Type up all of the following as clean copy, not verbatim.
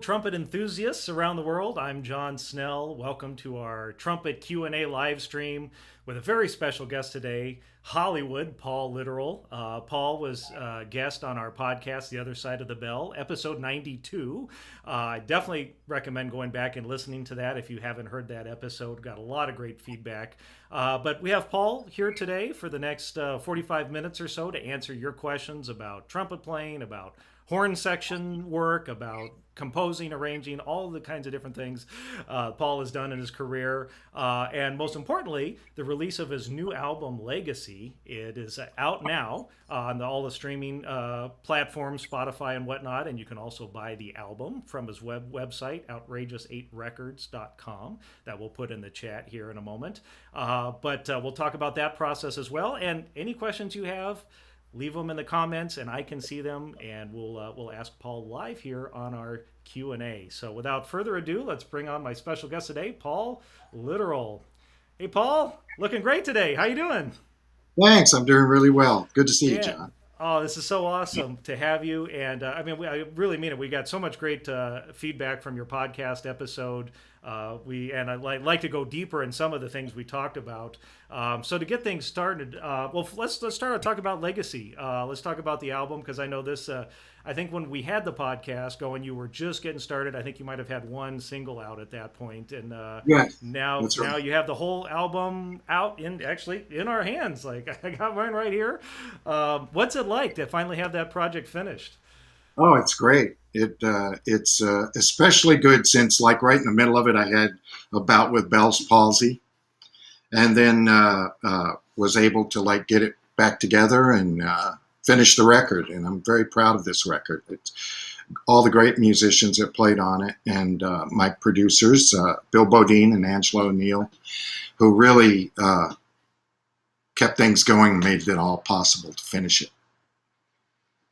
trumpet enthusiasts around the world. I'm John Snell. Welcome to our trumpet Q&A live stream with a very special guest today, Hollywood, Paul Litteral. Paul was a guest on our podcast, The Other Side of the Bell, episode 92. I definitely recommend going back and listening to that if you haven't heard that episode. Got a lot of great feedback. But we have Paul here today for the next 45 minutes or so to answer your questions about trumpet playing, about horn section work, about composing, arranging, all the kinds of different things Paul has done in his career. And most importantly, the release of his new album, Legacy. It is out now on all the streaming platforms, Spotify and whatnot. And you can also buy the album from his website, Outrageous8Records.com. That we'll put in the chat here in a moment. But we'll talk about that process as well. And any questions you have, leave them in the comments and I can see them, and we'll ask Paul live here on our Q&A. So without further ado, let's bring on my special guest today, Paul Litteral. Hey, Paul, looking great today. How you doing? Thanks. I'm doing really well. Good to see you, John. Oh, this is so awesome to have you. And I really mean it. We got so much great feedback from your podcast episode. I'd like to go deeper in some of the things we talked about. So to get things started, let's start talking about Legacy. Let's talk about the album, because I know this. I think when we had the podcast going, you were just getting started. I think you might have had one single out at that point, and yes, now you have the whole album out in our hands. Like, I got mine right here. What's it like to finally have that project finished? Oh, it's great. It's especially good since, like, right in the middle of it, I had a bout with Bell's palsy, and then was able to get it back together and finish the record. And I'm very proud of this record. It's all the great musicians that played on it, and my producers, Bill Bodine and Angelo O'Neill, who really kept things going and made it all possible to finish it.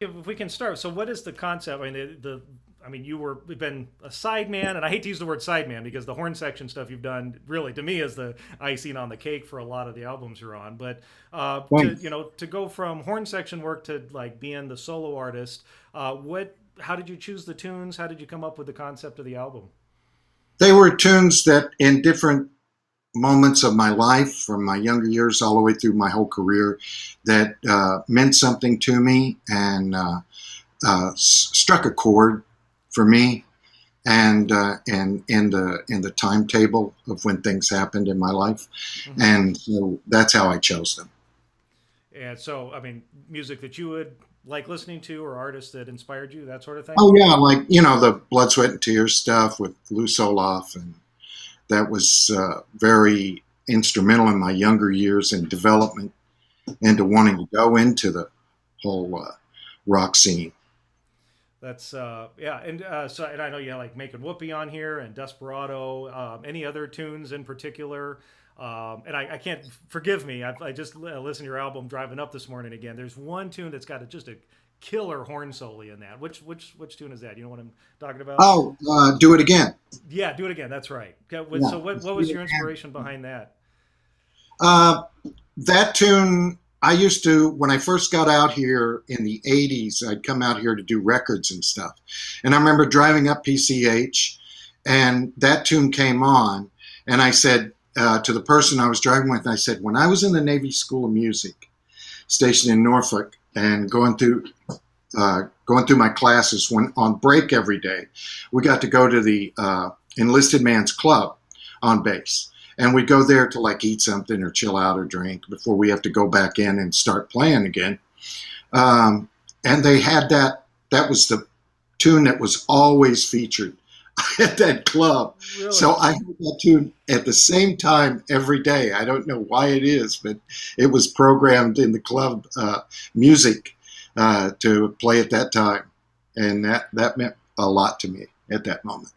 If we can start, so what is the concept? You've been a sideman, and I hate to use the word sideman because the horn section stuff you've done really, to me, is the icing on the cake for a lot of the albums you're on. But to go from horn section work to being the solo artist, how did you choose the tunes? How did you come up with the concept of the album? They were tunes that, in different moments of my life, from my younger years all the way through my whole career, that meant something to me and struck a chord for me, and in the timetable of when things happened in my life. Mm-hmm. And so that's how I chose them. And so, music that you would like listening to, or artists that inspired you, that sort of thing? Oh yeah, the Blood, Sweat, and Tears stuff with Lou Soloff, and that was very instrumental in my younger years in development into wanting to go into the whole rock scene. That's so and I know you like Making Whoopee on here and Desperado. Any other tunes in particular? And I can't, forgive me, I just listened to your album driving up this morning again. There's one tune that's got just a killer horn solo in that. Which tune is that? You know what I'm talking about? Oh, Do It Again. Yeah, Do It Again. That's right. So what was your inspiration behind that? That tune, I used to, when I first got out here in the 80s, I'd come out here to do records and stuff. And I remember driving up PCH, and that tune came on, and I said to the person I was driving with, I said, when I was in the Navy School of Music, stationed in Norfolk, and going through my classes, when on break every day, we got to go to the enlisted man's club on base. And we'd go there to eat something or chill out or drink before we have to go back in and start playing again. And they had that was the tune that was always featured at that club. Really? So I heard that tune at the same time every day. I don't know why it is, but it was programmed in the club music to play at that time. And that meant a lot to me at that moment.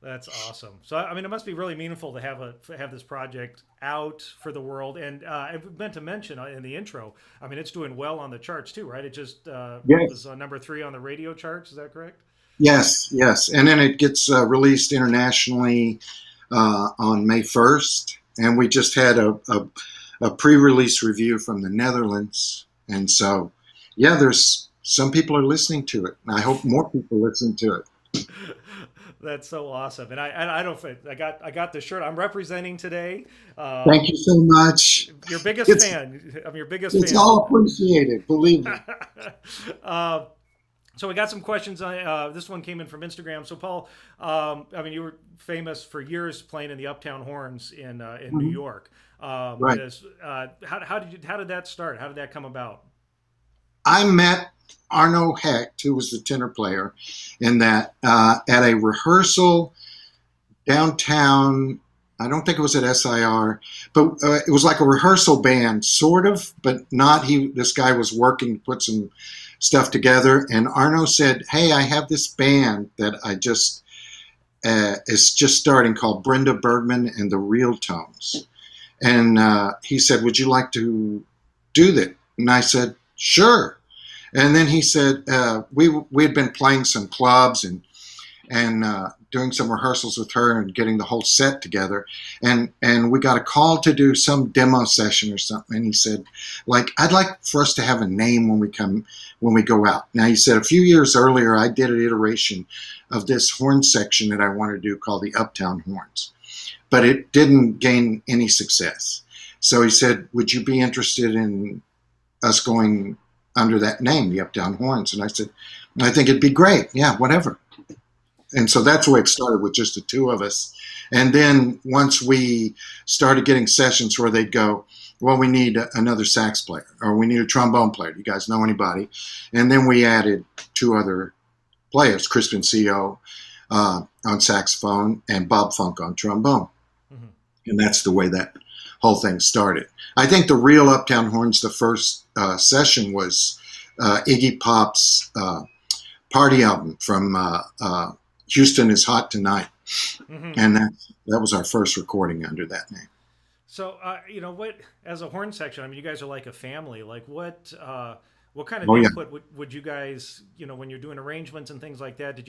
That's awesome. So, it must be really meaningful to have this project out for the world. And I meant to mention in the intro, it's doing well on the charts too, right? It just was number 3 on the radio charts. Is that correct? Yes. And then it gets released internationally on May 1st. And we just had a pre-release review from the Netherlands. And so, there's some people are listening to it. And I hope more people listen to it. That's so awesome. And I don't I got the shirt I'm representing today. Thank you so much. Your biggest It's fan. I'm your biggest it's fan. all appreciated, believe me. uh, so we got some questions. This one came in from Instagram. So Paul, I mean, you were famous for years playing in the Uptown Horns in New Mhm. York. Right. How did that start? How did that come about? I met Arno Hecht, who was the tenor player in that, at a rehearsal downtown. I don't think it was at SIR, but it was like a rehearsal band, sort of, but not. This guy was working to put some stuff together, and Arno said, "Hey, I have this band that I just is just starting called Brenda Bergman and the Real Tones," and he said, "Would you like to do that?" And I said, "Sure." And then he said, we had been playing some clubs and doing some rehearsals with her and getting the whole set together. And we got a call to do some demo session or something. And he said, like, I'd like for us to have a name when we go out. Now, he said a few years earlier, I did an iteration of this horn section that I wanted to do called the Uptown Horns, but it didn't gain any success. So he said, would you be interested in us going under that name, the Uptown Horns? And I said, I think it'd be great. Yeah, whatever. And so that's where it started, with just the two of us. And then once we started getting sessions where they'd go, well, we need another sax player, or we need a trombone player. Do you guys know anybody? And then we added two other players, Crispin Co. On saxophone and Bob Funk on trombone. Mm-hmm. And that's the way that whole thing started. I think the real Uptown Horns, the first session was Iggy Pop's party album from Houston is Hot Tonight. Mm-hmm. And that was our first recording under that name. So, what, as a horn section, I mean, you guys are like a family. Like what kind of input would you guys, when you're doing arrangements and things like that, did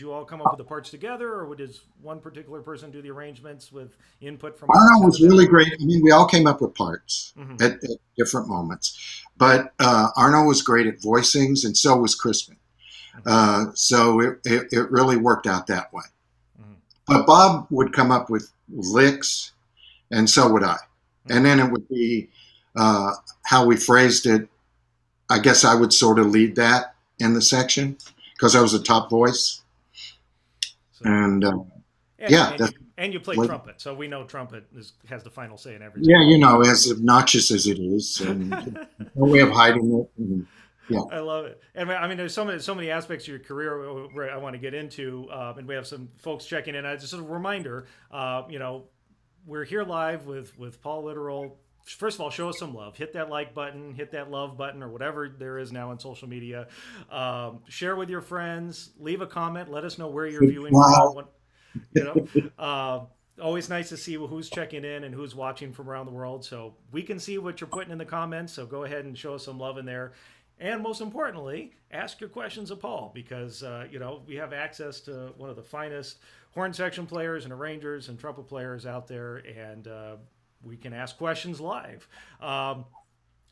you all come up with the parts together, or does one particular person do the arrangements with input from? Arno was really great. I mean, we all came up with parts at different moments, but Arno was great at voicings, and so was Crispin. So it really worked out that way. Mm-hmm. But Bob would come up with licks, and so would I. Mm-hmm. And then it would be how we phrased it. I guess I would sort of lead that in the section because I was a top voice. So, and you play trumpet, so we know trumpet has the final say in everything. Yeah, as obnoxious as it is, and no way of hiding it. And, yeah, I love it. And I mean, there's so many aspects of your career where I want to get into, and we have some folks checking in. Just a reminder, we're here live with Paul Litteral. First of all, show us some love. Hit that like button, hit that love button, or whatever there is now on social media. Share with your friends. Leave a comment. Let us know where you're viewing from. Always nice to see who's checking in and who's watching from around the world. So we can see what you're putting in the comments. So go ahead and show us some love in there. And most importantly, ask your questions of Paul, because we have access to one of the finest horn section players and arrangers and trumpet players out there, and we can ask questions live.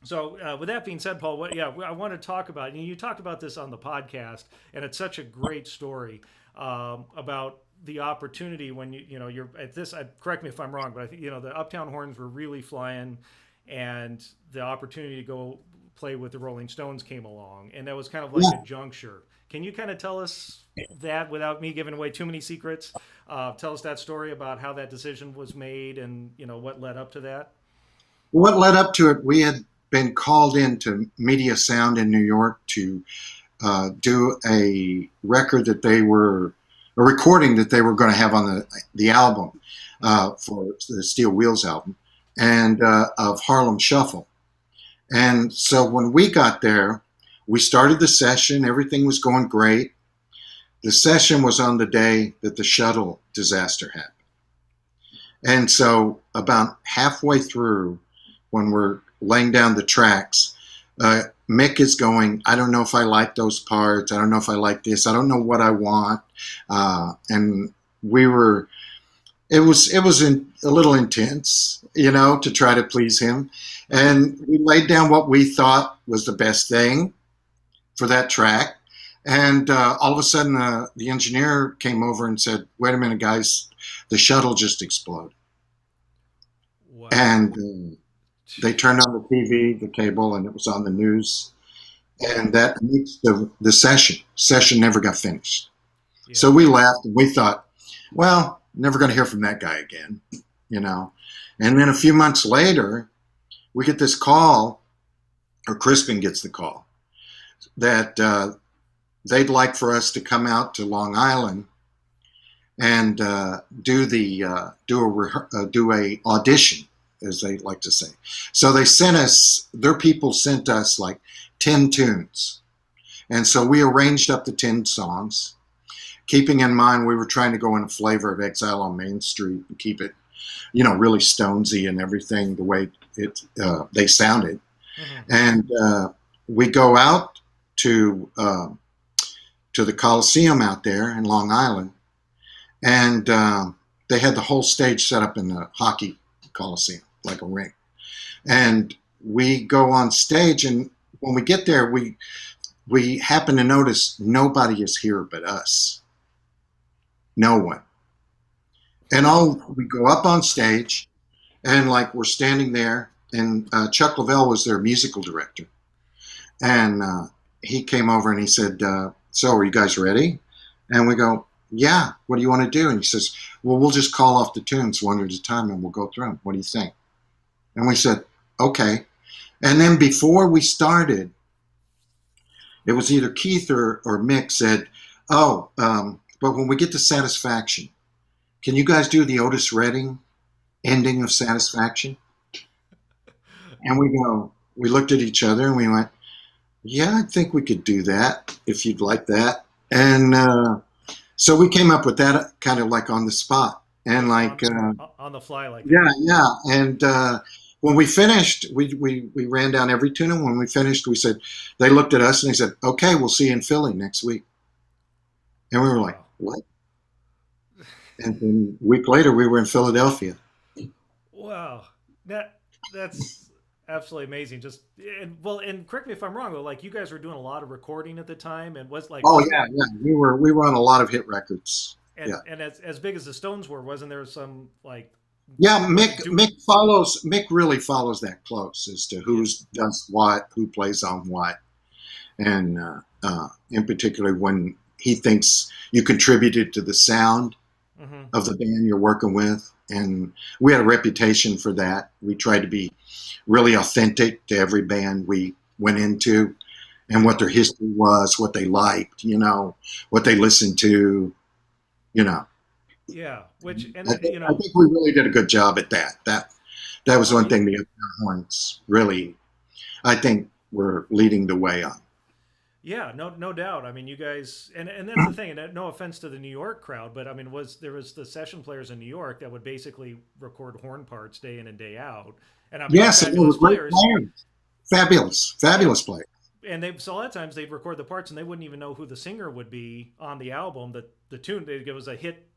So with that being said, Paul, I want to talk about, you talked about this on the podcast, and it's such a great story about the opportunity when you're at this. Correct me if I'm wrong, but I think the Uptown Horns were really flying, and the opportunity to go play with the Rolling Stones came along, and that was kind of like a juncture. Can you kind of tell us that without me giving away too many secrets? Tell us that story about how that decision was made, and what led up to that. What led up to it? We had been called into Media Sound in New York to do a recording that they were going to have on the album for the Steel Wheels album, and of Harlem Shuffle. And so when we got there, we started the session. Everything was going great. The session was on the day that the shuttle disaster happened. And so about halfway through, when we're laying down the tracks, Mick is going, I don't know if I like those parts. I don't know if I like this. I don't know what I want. And it was a little intense, to try to please him. And we laid down what we thought was the best thing for that track. And all of a sudden, the engineer came over and said, "Wait a minute, guys, the shuttle just exploded." Wow. And they turned on the TV, the cable, and it was on the news. And that makes the session never got finished. Yeah. So we laughed and we thought, well, never going to hear from that guy again, you know. And then a few months later, we get this call, or Crispin gets the call, that they'd like for us to come out to Long Island and do a audition, as they like to say. So they sent us, their people sent us like 10 tunes. And so we arranged up the 10 songs, keeping in mind we were trying to go in a flavor of Exile on Main Street and keep it, you know, really Stonesy and everything the way they sounded. Mm-hmm. And we go out to the Coliseum out there in Long Island, and they had the whole stage set up in the hockey Coliseum, like a ring. And we go on stage, and when we get there, we happen to notice nobody is here but us. No one. And we go up on stage, and like we're standing there, and Chuck Lavelle was their musical director. And he came over and he said, "So are you guys ready?" And we go, "Yeah, what do you want to do?" And he says, "Well, we'll just call off the tunes one at a time and we'll go through them. What do you think?" And we said, "Okay." And then before we started, it was either Keith or Mick said, but when we get to Satisfaction, can you guys do the Otis Redding ending of Satisfaction?" And we looked at each other and we went, "Yeah, I think we could do that if you'd like that." And so we came up with that kind of like on the spot and like on the fly, like yeah. And when we finished, we ran down every tune, and when we finished, we said, they looked at us and they said, "Okay, we'll see you in Philly next week." And we were like, "What?" And then a week later, we were in Philadelphia. Wow, that's absolutely amazing. And correct me if I'm wrong, though. Like you guys were doing a lot of recording at the time, and was like, we were on a lot of hit records. And as big as the Stones were, wasn't there some like? Yeah, Mick really follows that close as to who does what, who plays on what, and in particular when he thinks you contributed to the sound of the band you're working with. And we had a reputation for that. We tried to be really authentic to every band we went into and what their history was, what they liked, you know, what they listened to, you know. Yeah, I think we really did a good job at that. That was one thing the Uptown Horns really, I think, were leading the way on. Yeah, no doubt. I mean, you guys, and that's the thing. And no offense to the New York crowd, but I mean, there was the session players in New York that would basically record horn parts day in and day out. And I mean, yes, it was great players, fabulous players. And so a lot of times they'd record the parts and they wouldn't even know who the singer would be on the album. The tune, it was a hit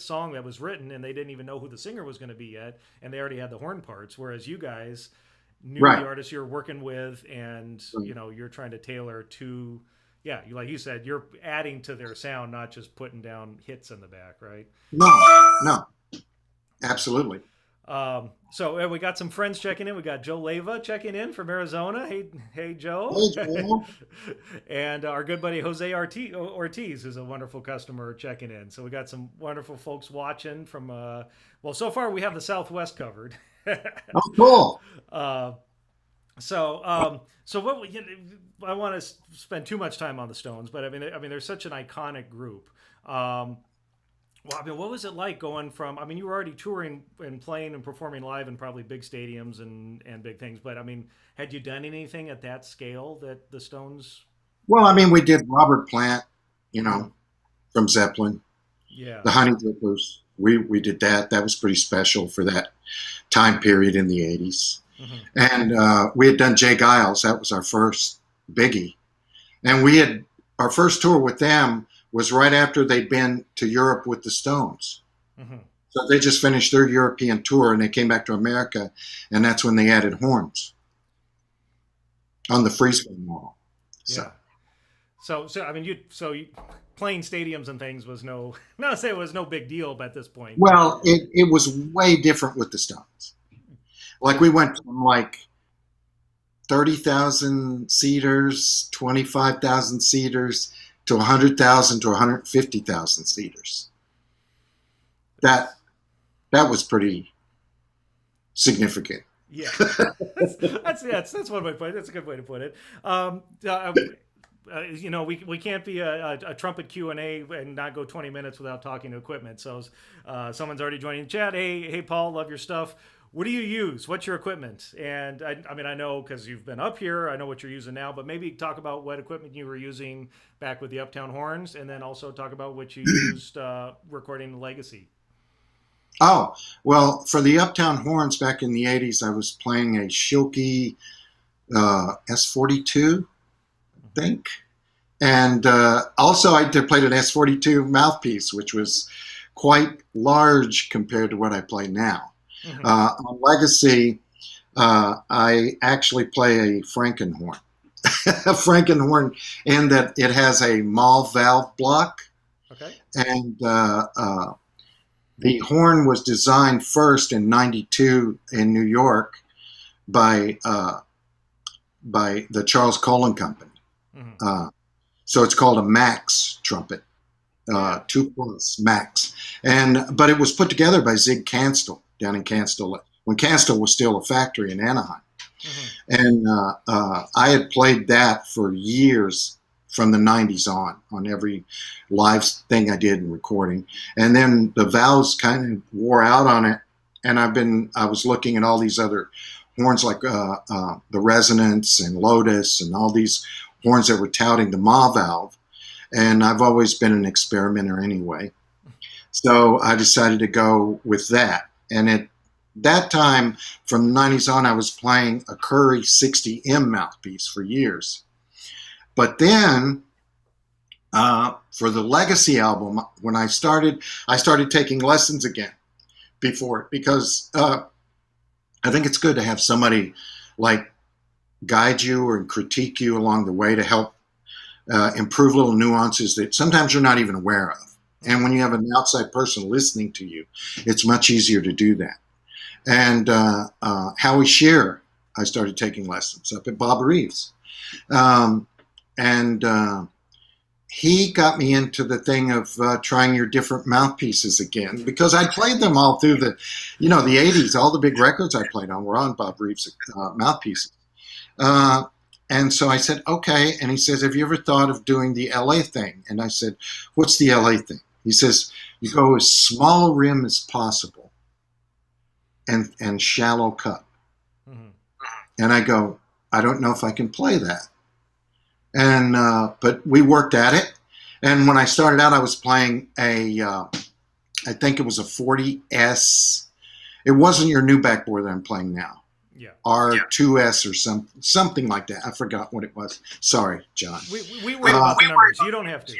song that was written, and they didn't even know who the singer was going to be yet, and they already had the horn parts. Whereas you guys knew the artist you're working with, and you know, you're trying to tailor to, like you said, you're adding to their sound, not just putting down hits in the back, right? No, absolutely. So we got some friends checking in. We got Joe Leva checking in from Arizona. Hey, Joe. Hey, Joe. And our good buddy Jose Ortiz, who's a wonderful customer, checking in. So we got some wonderful folks watching from. So far we have the Southwest covered. Oh, cool. So what I want to spend too much time on the Stones, but I mean they're such an iconic group. Well, I mean, what was it like going from? I mean, you were already touring and playing and performing live in probably big stadiums and big things. But I mean, had you done anything at that scale that the Stones? Well, I mean, we did Robert Plant, you know, from Zeppelin. Yeah. The Honey Drippers. We did that. That was pretty special for that time period in the 80s. Mm-hmm. And we had done Geils. That was our first biggie. And our first tour with them was right after they'd been to Europe with the Stones. Mm-hmm. So they just finished their European tour and they came back to America, and that's when they added horns on the freeze frame model. Yeah. So I mean, playing stadiums and things was no, not to say it was no big deal, but at this point, Well, it was way different with the Stones. Like we went from like 30,000 seaters, 25,000 seaters to 100,000 to 150,000 seaters. That was pretty significant. Yeah, that's one way to put it. That's a good way to put it. We can't be a trumpet Q&A and not go 20 minutes without talking to equipment. So someone's already joining the chat. Hey, Paul, love your stuff. What do you use? What's your equipment? And I mean, I know because you've been up here, I know what you're using now, but maybe talk about what equipment you were using back with the Uptown Horns, and then also talk about what you used recording the Legacy. Oh, well, for the Uptown Horns back in the 80s, I was playing a Schilke S42, I think. And also I played an S42 mouthpiece, which was quite large compared to what I play now. Mm-hmm. On Legacy, I actually play a Frankenhorn. A Frankenhorn in that it has a Mall valve block. Okay. And the horn was designed first in '92 in New York by the Charles Colin Company. Mm-hmm. So it's called a Max trumpet, 2+ Max, but it was put together by Zig Canstel down in Canstel when Canstel was still a factory in Anaheim. Mm-hmm. And I had played that for years from the 90s on every live thing I did in recording. And then the valves kind of wore out on it. And I was looking at all these other horns like the Resonance and Lotus and all these horns that were touting the Ma valve. And I've always been an experimenter anyway. So I decided to go with that. And at that time, from the 90s on, I was playing a Curry 60M mouthpiece for years. But then for the Legacy album, when I started taking lessons again because I think it's good to have somebody like guide you or critique you along the way to help improve little nuances that sometimes you're not even aware of. And when you have an outside person listening to you, it's much easier to do that. And Howie Shearer, I started taking lessons up at Bob Reeves. And he got me into the thing of trying your different mouthpieces again, because I played them all through the 80s. All the big records I played on were on Bob Reeves' mouthpieces. And so I said, okay. And he says, have you ever thought of doing the LA thing? And I said, what's the LA thing? He says, you go as small a rim as possible and shallow cut. Mm-hmm. And I go, I don't know if I can play that. And but we worked at it. And when I started out, I was playing I think it was a 40S. It wasn't your new backboard that I'm playing now. Yeah. R2S or something like that. I forgot what it was. Sorry, John. We worry about the numbers. You don't have to.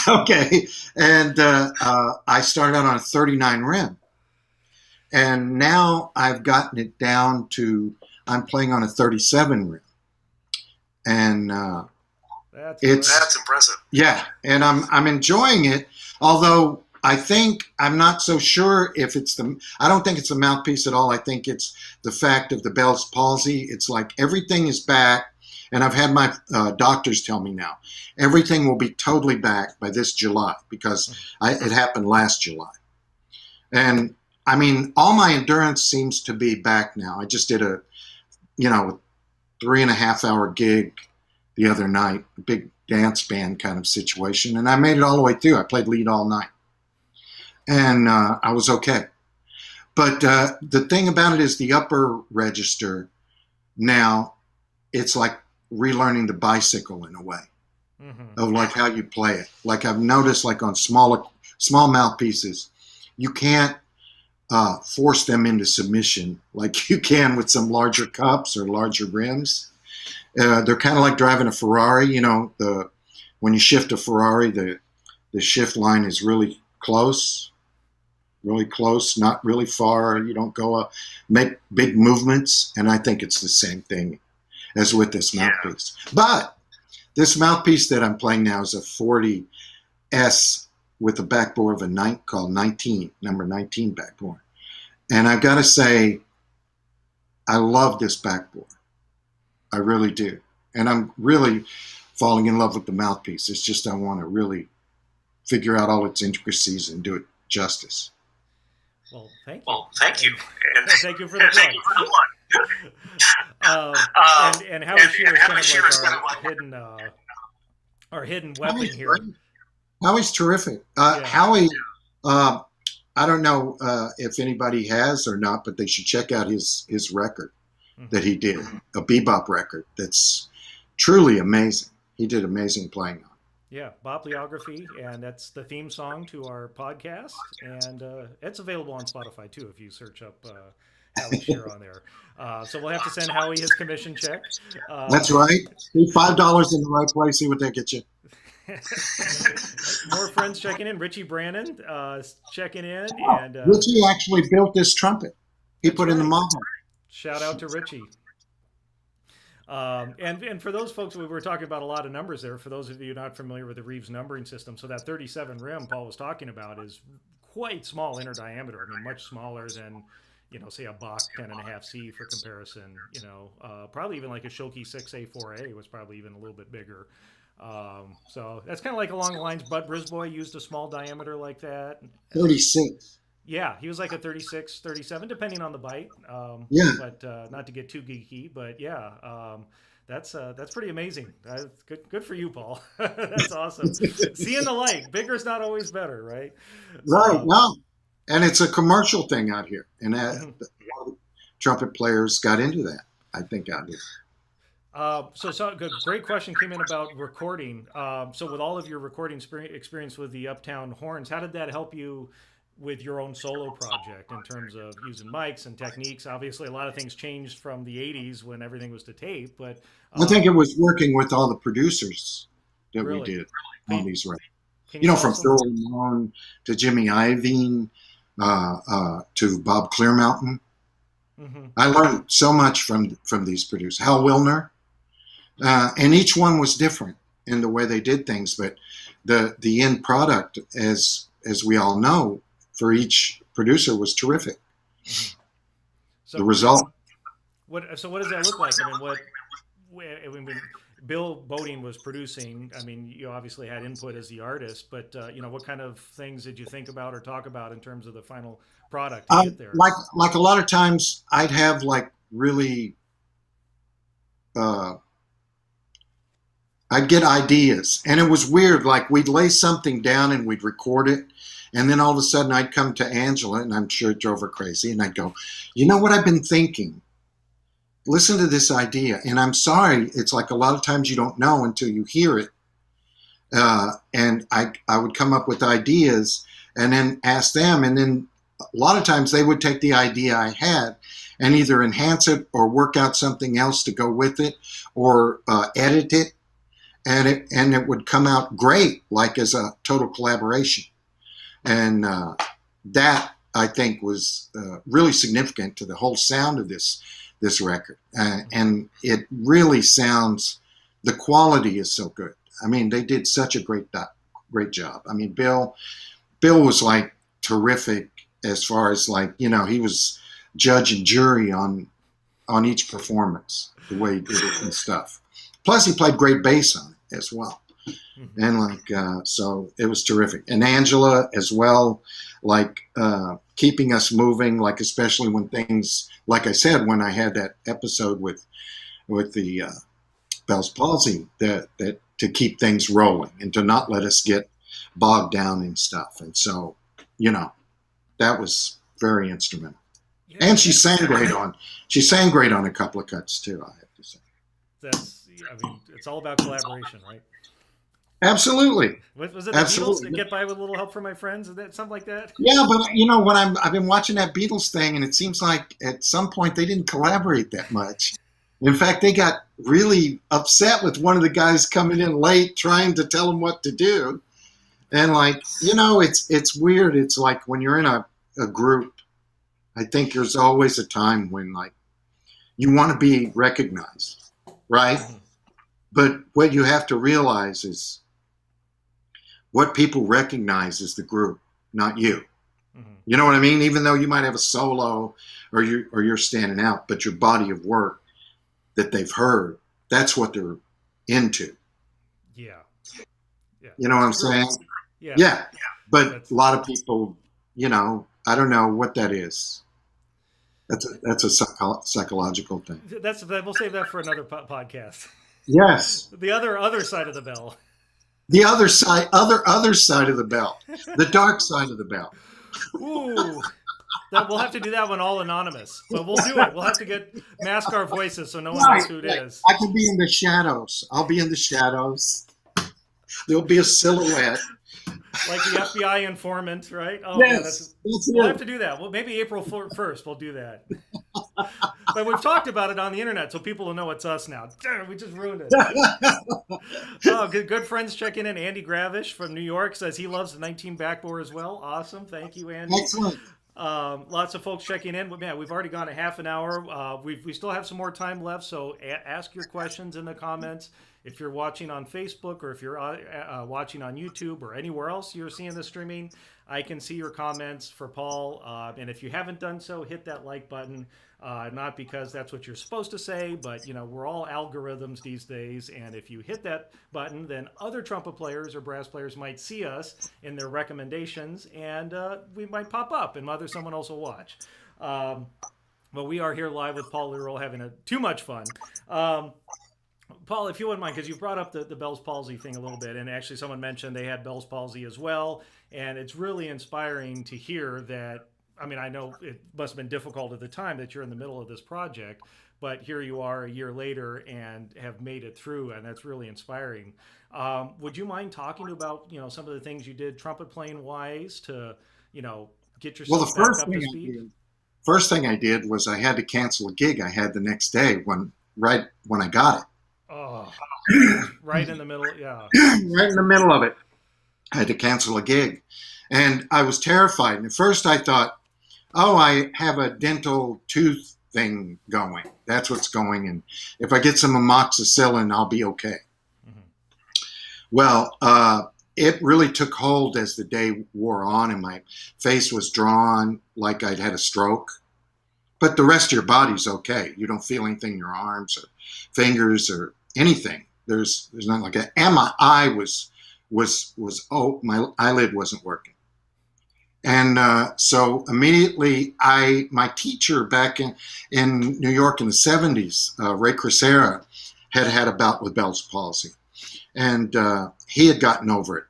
Okay. And I started out on a 39 rim. And now I've gotten it down to, I'm playing on a 37 rim. And that's impressive. Yeah, and I'm enjoying it. Although I'm not so sure if I don't think it's the mouthpiece at all. I think it's the fact of the Bell's palsy. It's like everything is back, and I've had my doctors tell me now everything will be totally back by this July because it happened last July. And I mean, all my endurance seems to be back now. I just did a 3.5-hour gig the other night, a big dance band kind of situation, and I made it all the way through. I played lead all night, and I was okay. But the thing about it is the upper register now, it's like relearning the bicycle in a way, of like how you play it. Like I've noticed, like on small mouthpieces, you can't force them into submission like you can with some larger cups or larger rims. They're kind of like driving a Ferrari. When you shift a Ferrari, the shift line is really close, not really far. You don't go make big movements, and I think it's the same thing as with this mouthpiece. But This mouthpiece that I'm playing now is a 40S with a backbore of a called 19, number 19 backbore. And I've got to say, I love this backbore. I really do. And I'm really falling in love with the mouthpiece. It's just I want to really figure out all its intricacies and do it justice. Well, thank you. Thank you. And thank you for the plug. And Howie Shear is kind of like our hidden weapon here. Howie's terrific. Howie, I don't know if anybody has or not, but they should check out his record that he did, a bebop record that's truly amazing. He did amazing playing on. Yeah, Bopliography, and that's the theme song to our podcast, and it's available on Spotify too if you search up Howie Shear on there. So we'll have to send Howie his commission check. That's right. $5 in the right place, see what they get you. More friends checking in. Richie Brannon checking in, and Richie actually built this trumpet. He put in the model. Shout out to Richie. And for those folks, we were talking about a lot of numbers there. For those of you not familiar with the Reeves numbering system, so that 37 rim Paul was talking about is quite small inner diameter. I mean, much smaller than, say a Bach 10.5C for comparison. Probably even like a Schilke 6A4A was probably even a little bit bigger. So that's kind of like along the lines. Bud Brisbois used a small diameter like that. 36. Yeah, he was like a 36, 37, depending on the bite. But not to get too geeky, but yeah, that's pretty amazing. That's good for you, Paul. That's awesome. Seeing the light, bigger is not always better, right? Right. No, and it's a commercial thing out here, and a lot of trumpet players got into that, I think, out here. So good, great question came in about recording. So with all of your recording experience with the Uptown Horns, how did that help you with your own solo project in terms of using mics and techniques? Obviously, a lot of things changed from the 80s when everything was to tape, but I think it was working with all the producers that we did on these records. From Phil Ramone to Jimmy Iovine to Bob Clearmountain. I learned so much from these producers. Hal Wilner. And each one was different in the way they did things, but the end product, as we all know, for each producer was terrific. So the result. What does that look like? I mean, Bill Bodine was producing. I mean, you obviously had input as the artist, but what kind of things did you think about or talk about in terms of the final product to get there? Like a lot of times, I'd have like really. I'd get ideas, and it was weird. Like we'd lay something down and we'd record it, and then all of a sudden I'd come to Angela, and I'm sure it drove her crazy, and I'd go, "You know what I've been thinking? Listen to this idea." And I'm sorry, it's like a lot of times you don't know until you hear it. And I would come up with ideas and then ask them, and then a lot of times they would take the idea I had and either enhance it or work out something else to go with it or edit it. And it would come out great, like as a total collaboration. And that, I think, was really significant to the whole sound of this record. And it really sounds, the quality is so good. I mean, they did such a great job. I mean, Bill was like terrific as far as like, he was judge and jury on each performance, the way he did it and stuff. Plus, he played great bass on it as well. And so it was terrific. And Angela as well, like keeping us moving, like especially when things, like I said, when I had that episode with the Bell's palsy, that to keep things rolling and to not let us get bogged down in stuff. And so, that was very instrumental. Yeah, and she sang great on a couple of cuts too, I have to say. It's all about collaboration, right? Absolutely. Was it the Beatles to Get By With a Little Help from My Friends? Is that something like that? Yeah, but when I've been watching that Beatles thing, and it seems like at some point they didn't collaborate that much. In fact, they got really upset with one of the guys coming in late, trying to tell them what to do. And it's weird. It's like when you're in a group, I think there's always a time when you want to be recognized, right? But what you have to realize is what people recognize is the group, not you. Mm-hmm. You know what I mean? Even though you might have a solo or you're standing out, but your body of work that they've heard, that's what they're into. Yeah. Yeah. You know what I'm saying? Yeah. Yeah. But That's, a lot of people, you know, I don't know what that is. That's a psychological thing. we'll save that for another podcast. Yes. The other side of the bell. The other side of the belt, the dark side of the belt. Ooh, we'll have to do that one all anonymous, but we'll do it. We'll have to mask our voices so no one knows who it is. I can be in the shadows. I'll be in the shadows. There'll be a silhouette. Like the FBI informant, right? Oh, yes, yeah, we'll have to do that. Well, maybe April 1st we'll do that. But we've talked about it on the internet, so people will know it's us now. Damn, we just ruined it. Oh, good friends checking in. Andy Gravish from New York says he loves the 19 backbore as well. Awesome. Thank you, Andy. Excellent. Lots of folks checking in. Man, we've already gone a half an hour. We still have some more time left, so ask your questions in the comments. If you're watching on Facebook or if you're watching on YouTube or anywhere else you're seeing the streaming, I can see your comments for Paul. And if you haven't done so, hit that like button. Not because that's what you're supposed to say, but you know we're all algorithms these days. And if you hit that button, then other trumpet players or brass players might see us in their recommendations, and we might pop up, and someone else will watch. But we are here live with Paul Litteral having too much fun. Paul, if you wouldn't mind, because you brought up the Bell's palsy thing a little bit, and actually someone mentioned they had Bell's palsy as well, and it's really inspiring to hear that. I mean, I know it must have been difficult at the time that you're in the middle of this project, but here you are a year later and have made it through, and that's really inspiring. Would you mind talking about some of the things you did trumpet playing wise to get yourself back up to speed? First thing I did was I had to cancel a gig I had the next day right when I got it. Oh, right in the middle, yeah. Right in the middle of it. I had to cancel a gig. And I was terrified. And at first I thought, oh, I have a dental tooth thing going. That's what's going. And if I get some amoxicillin, I'll be okay. Mm-hmm. Well, it really took hold as the day wore on and my face was drawn like I'd had a stroke. But the rest of your body's okay. You don't feel anything in your arms or fingers or anything. There's nothing like that. And my eye was my eyelid wasn't working. And so immediately my teacher back in New York in the 70s, Ray Crisera, had a bout with Bell's palsy. And he had gotten over it.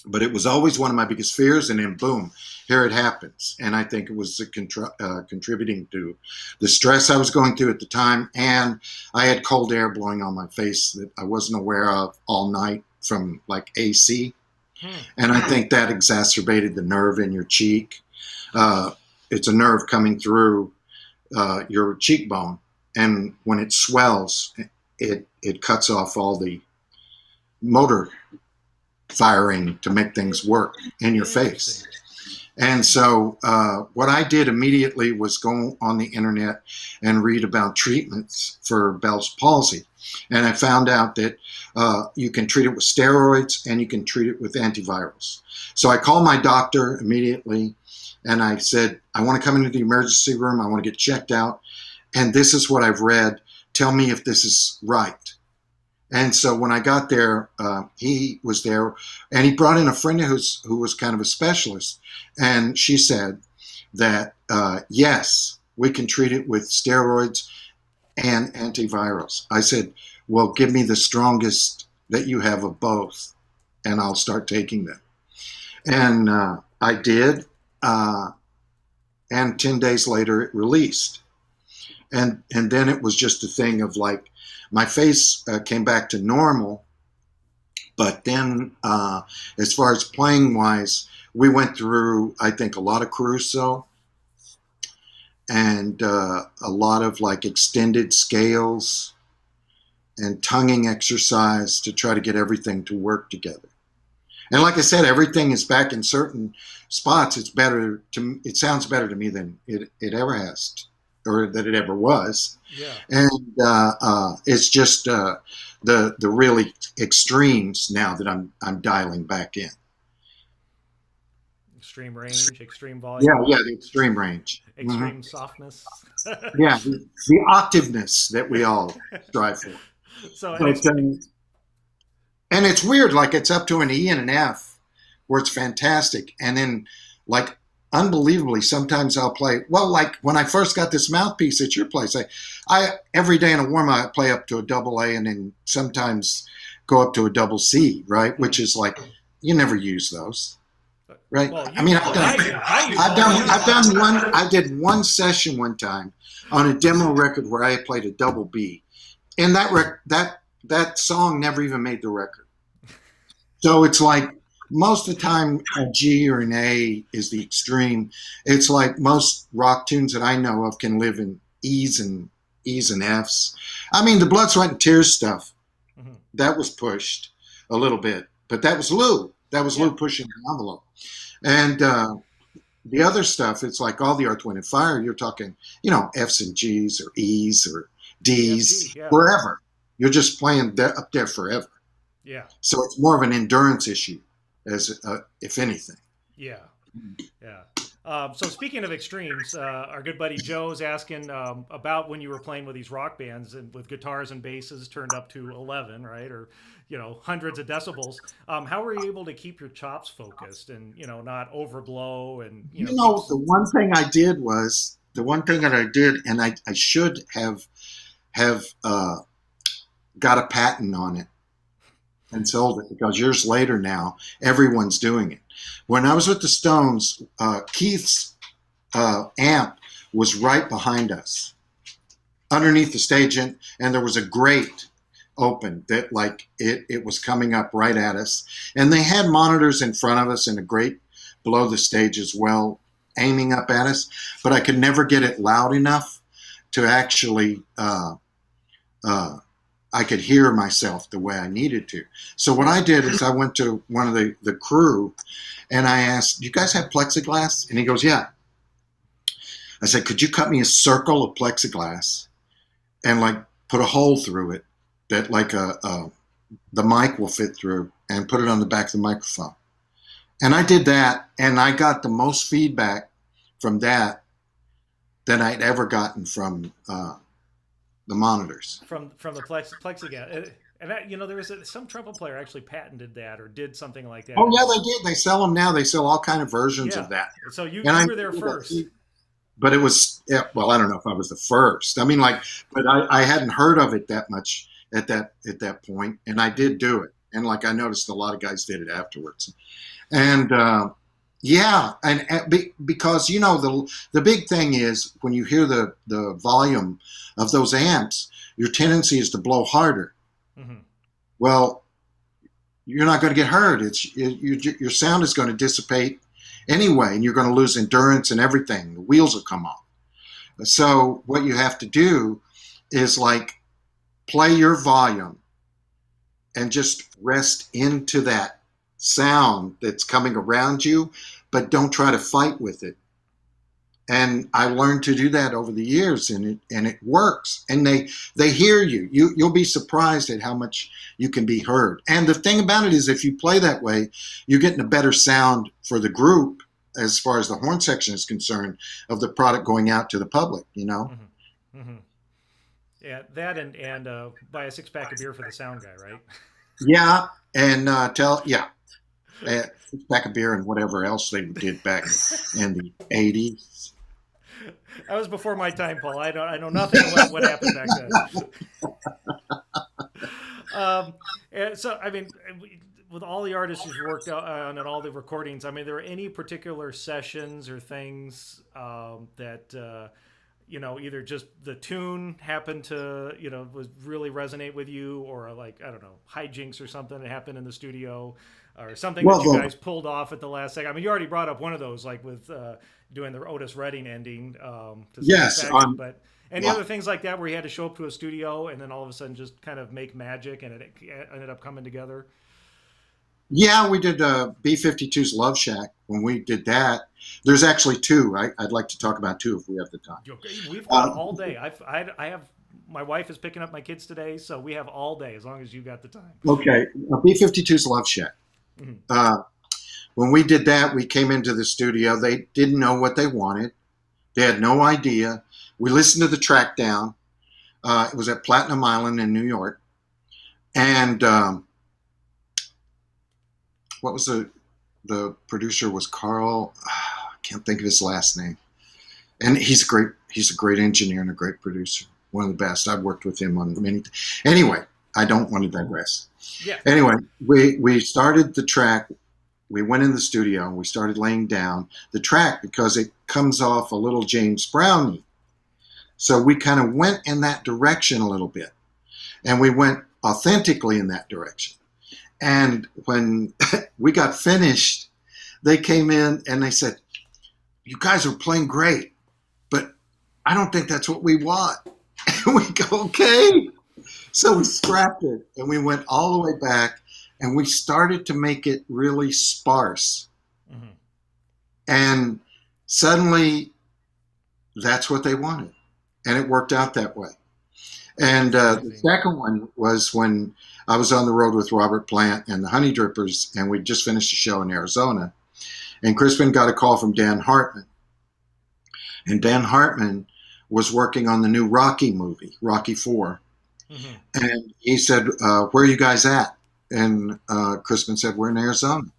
But it was always one of my biggest fears, and then boom, here it happens. And I think it was contributing to the stress I was going through at the time, and I had cold air blowing on my face that I wasn't aware of all night from like AC. And I think that exacerbated the nerve in your cheek. It's a nerve coming through your cheekbone, and when it swells, it cuts off all the motor firing to make things work in your face. And so what I did immediately was go on the internet and read about treatments for Bell's palsy. And I found out that you can treat it with steroids and you can treat it with antivirals. So I called my doctor immediately and I said, I want to come into the emergency room. I want to get checked out. And this is what I've read. Tell me if this is right. And so when I got there, he was there, and he brought in a friend who was kind of a specialist, and she said that, yes, we can treat it with steroids and antivirals. I said, well, give me the strongest that you have of both, and I'll start taking them. And I did, and 10 days later it released. And then it was just a thing of like, my face came back to normal, but then as far as playing wise, we went through, I think, a lot of Caruso and a lot of like extended scales and tonguing exercise to try to get everything to work together. And like I said, everything is back in certain spots. It sounds better to me than it ever has, or that it ever was. Yeah. And it's just the really extremes now that I'm dialing back in. Extreme range, extreme volume. Yeah, the extreme range. Extreme softness. Yeah, the octaveness that we all strive for. So, But, and it's weird, like it's up to an E and an F where it's fantastic. And then, like, unbelievably, sometimes I'll play, well, like when I first got this mouthpiece at your place, I every day in a warm I play up to a double A and then sometimes go up to a double C, right? Which is like, you never use those. Right. Well, I mean, I did one session one time on a demo record where I played a double B, and that song never even made the record. So it's like most of the time a G or an A is the extreme. It's like most rock tunes that I know of can live in E's and F's. I mean, the Blood, Sweat, and Tears stuff, that was pushed a little bit, but that was Lou. That was Lou pushing the envelope. And the other stuff, it's like all the Earth, Wind, and Fire. You're talking, F's and G's or E's or D's forever. You're just playing up there forever. Yeah. So it's more of an endurance issue, as if anything. Yeah. Yeah. So speaking of extremes, our good buddy Joe's asking about when you were playing with these rock bands and with guitars and basses turned up to 11, right? Or, hundreds of decibels. How were you able to keep your chops focused and, not overblow and, the one thing that I did, and I should have got a patent on it and sold it, because years later now, everyone's doing it. When I was with the Stones, Keith's amp was right behind us, underneath the stage, and there was a grate open that, like, it was coming up right at us. And they had monitors in front of us and a grate below the stage as well, aiming up at us. But I could never get it loud enough to actually I could hear myself the way I needed to. So what I did is I went to one of the crew and I asked, "Do you guys have plexiglass?" And he goes, "Yeah." I said, "Could you cut me a circle of plexiglass and like put a hole through it that like the mic will fit through, and put it on the back of the microphone?" And I did that, and I got the most feedback from that than I'd ever gotten from the monitors. From the plexiglass. And that, there was some trumpet player actually patented that or did something like that. Oh yeah, they did. They sell them now. They sell all kind of versions of that. So you were there first. But it was, well, I don't know if I was the first. I mean, but I hadn't heard of it that much at that point, and I did do it. And like I noticed a lot of guys did it afterwards. And because the big thing is when you hear the volume of those amps, your tendency is to blow harder. Mm-hmm. Well, you're not going to get heard. Your sound is going to dissipate anyway, and you're going to lose endurance and everything. The wheels will come off. So what you have to do is like play your volume and just rest into that sound that's coming around you, but don't try to fight with it. And I learned to do that over the years, and it works. And they hear you. You'll be surprised at how much you can be heard. And the thing about it is, if you play that way, you're getting a better sound for the group as far as the horn section is concerned of the product going out to the public. Mm-hmm. Mm-hmm. Yeah, that and buy a 6-pack of beer for the sound guy, right? Yeah, and 6-pack of beer and whatever else they did back in the 80s. That was before my time, Paul. I know nothing about what happened back then. So, I mean, with all the artists you've worked on and all the recordings, I mean, there are any particular sessions or things that either just the tune happened to was really resonate with you, or like, I don't know, hijinks or something that happened in the studio, or something that you guys pulled off at the last second. I mean, you already brought up one of those, like with doing the Otis Redding ending. Yes. But any other things like that where you had to show up to a studio and then all of a sudden just kind of make magic and it ended up coming together? Yeah, we did B-52's Love Shack. When we did that, there's actually two. I'd like to talk about two if we have the time. We've got all day. I have my wife is picking up my kids today, so we have all day as long as you got the time. Okay, B-52's Love Shack. Mhm. When we did that, we came into the studio. They didn't know what they wanted. They had no idea. We listened to the track down. It was at Platinum Island in New York. And what was the producer was Carl. I can't think of his last name. And he's a great engineer and a great producer. One of the best. I've worked with him on many. Anyway, I don't want to digress. Yeah. Anyway, we started the track. We went in the studio and we started laying down the track because it comes off a little James Brown-y. So we kind of went in that direction a little bit. And we went authentically in that direction. And when we got finished, they came in and they said, "You guys are playing great, but I don't think that's what we want." And we go, "Okay." So we scrapped it and we went all the way back and we started to make it really sparse. Mm-hmm. And suddenly that's what they wanted. And it worked out that way. And the second one was when I was on the road with Robert Plant and the Honey Drippers, and we just finished a show in Arizona. And Crispin got a call from Dan Hartman. And Dan Hartman was working on the new Rocky movie, Rocky IV. Mm-hmm. And he said, "Where are you guys at?" And Crispin said, "We're in Arizona."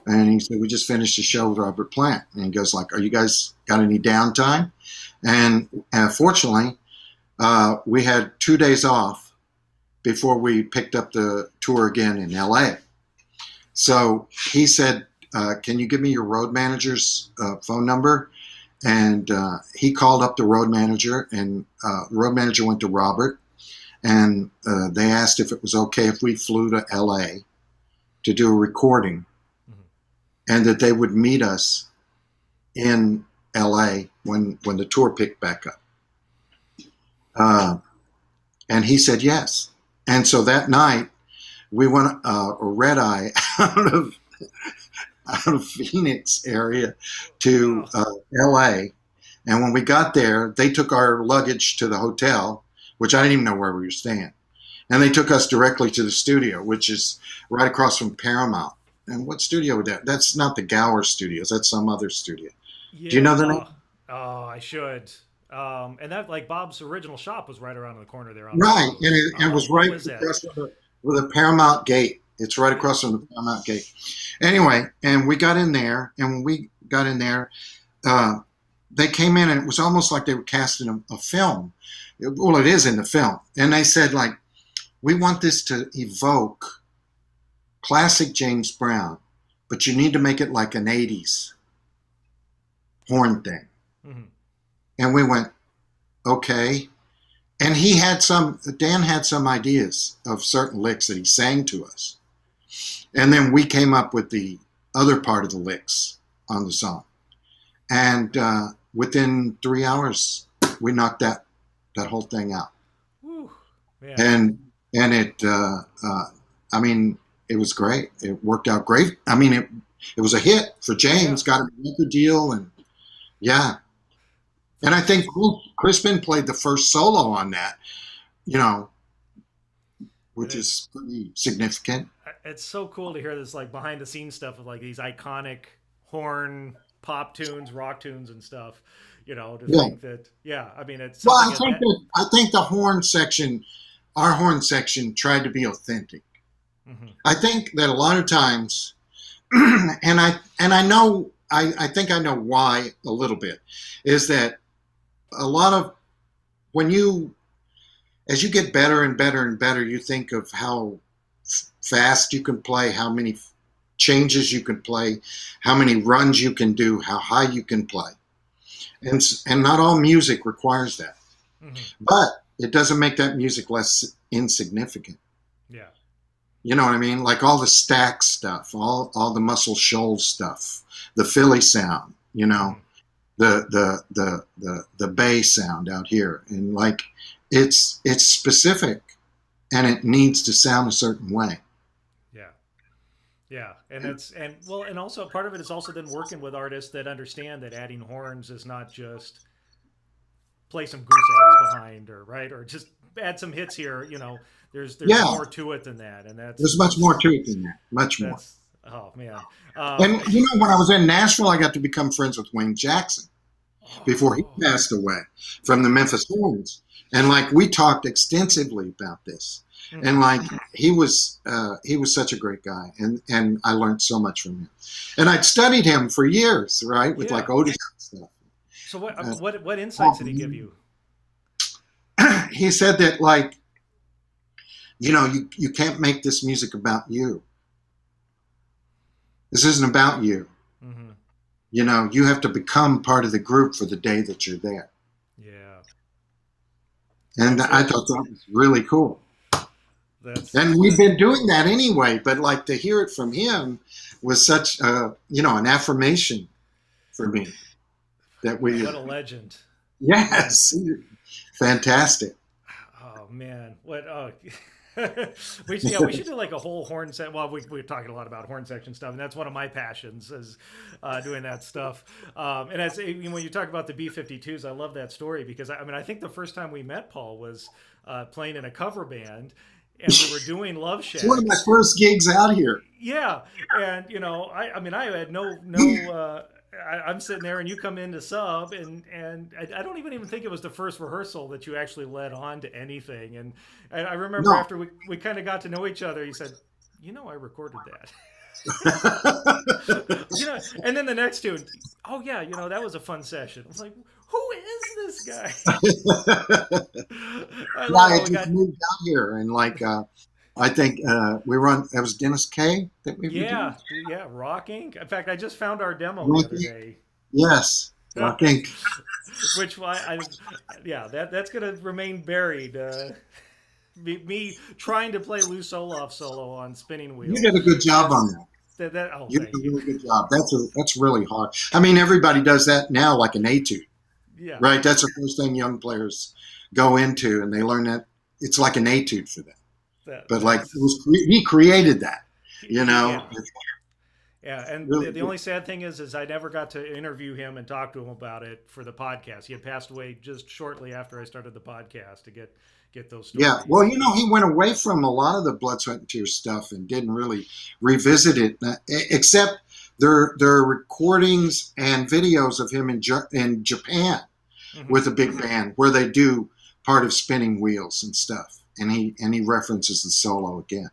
And he said, "We just finished a show with Robert Plant." And he goes like, "Are you guys got any downtime?" And fortunately, we had 2 days off before we picked up the tour again in LA. So he said, "Can you give me your road manager's phone number?" And he called up the road manager, and the road manager went to Robert, and they asked if it was okay if we flew to LA to do a recording, mm-hmm. and that they would meet us in LA when the tour picked back up. And he said yes. And so that night we went a red eye out of Phoenix area to LA. And when we got there, they took our luggage to the hotel, which I didn't even know where we were staying. And they took us directly to the studio, which is right across from Paramount. And what studio was that? That's not the Gower Studios. That's some other studio. Yeah. Do you know the name? Oh, I should. And that, like, Bob's original shop was right around the corner there. Right, and it was right across with a Paramount gate. It's right across from the Paramount gate. Anyway, and we got in there, and when we got in there, they came in, and it was almost like they were casting a film. Well, it is in the film. And they said, like, "We want this to evoke classic James Brown, but you need to make it like an 80s horn thing." Mm-hmm. And we went, okay. And Dan had some ideas of certain licks that he sang to us. And then we came up with the other part of the licks on the song. And within 3 hours, we knocked that whole thing out. Whew, and it, I mean, it was great. It worked out great. I mean, it was a hit for James, got a record deal, and yeah. And I think Crispin played the first solo on that, which is pretty significant. It's so cool to hear this, like, behind the scenes stuff of, like, these iconic horn pop tunes, rock tunes, and stuff. Think that, I mean, it's. Well, I think the horn section, our horn section, tried to be authentic. Mm-hmm. I think that a lot of times, and I know, I think I know why a little bit, is that a lot of as you get better and better and better, you think of how fast you can play, how many changes you can play, how many runs you can do, how high you can play. And not all music requires that. Mm-hmm. But it doesn't make that music less insignificant. Yeah. You know what I mean? Like all the stack stuff, all the Muscle Shoals stuff, the Philly sound, mm-hmm. the Bay sound out here, and like it's specific, and it needs to sound a certain way. Yeah, and also part of it is also then working with artists that understand that adding horns is not just play some goose eggs behind, or just add some hits here, there's Yeah, more to it than that, and there's much more to it than that. Much more. that's oh man. And when I was in Nashville, I got to become friends with Wayne Jackson before he Oh, passed away from the Memphis Horns, and like we talked extensively about this. mhm. And like he was such a great guy, and I learned so much from him. And I'd studied him for years, right, with Yeah. like Otis and So stuff. what insights did he give you? He said that like you can't make this music about you. This isn't about you. Hmm. You have to become part of the group for the day that you're there. Yeah, And that's I it. thought that was really cool. That's And we've been doing that anyway, but like to hear it from him was such an affirmation for me that we what a legend. Yeah. yes, fantastic. Oh man, what? Oh, we should do like a whole horn set. Well, we're talking a lot about horn section stuff, and that's one of my passions is doing that stuff. And as when you talk about the B-52s, I love that story because I think the first time we met Paul was playing in a cover band, and we were doing Love It's one of my Shacks. first gigs out here. Yeah, and I had no. I'm sitting there, and you come in to sub, and I don't even think it was the first rehearsal that you actually led on to anything. And I remember No. after we kind of got to know each other, you said, I recorded that. And then the next tune, oh yeah, that was a fun session. I was like, who is this guy? I Yeah, love I how we just got. moved out here, and like I think we were on. It was Dennis K that we were doing. Yeah, yeah, rocking. In fact, I just found our demo the Rock other Inc. day. Yes, Rock Inc. Which yeah, that's gonna remain buried. Me trying to play Lou Soloff solo on Spinning You Wheel. did a good job That's on that. oh, You did thank a you. really good job. That's really hard. I mean, everybody does that now, like an etude, Yeah, right? That's the first thing young players go into, and they learn that it's like an etude for them. But like that's he created that, yeah. Yeah, and really the good. only sad thing is I never got to interview him and talk to him about it for the podcast. He had passed away just shortly after I started the podcast to get those Yeah. Well, stories. he went away from a lot of the Blood, Sweat, and Tears stuff and didn't really revisit it, except there are recordings and videos of him in Japan Hmm. with a big band where they do part of Spinning Wheels and stuff, and he references the solo again.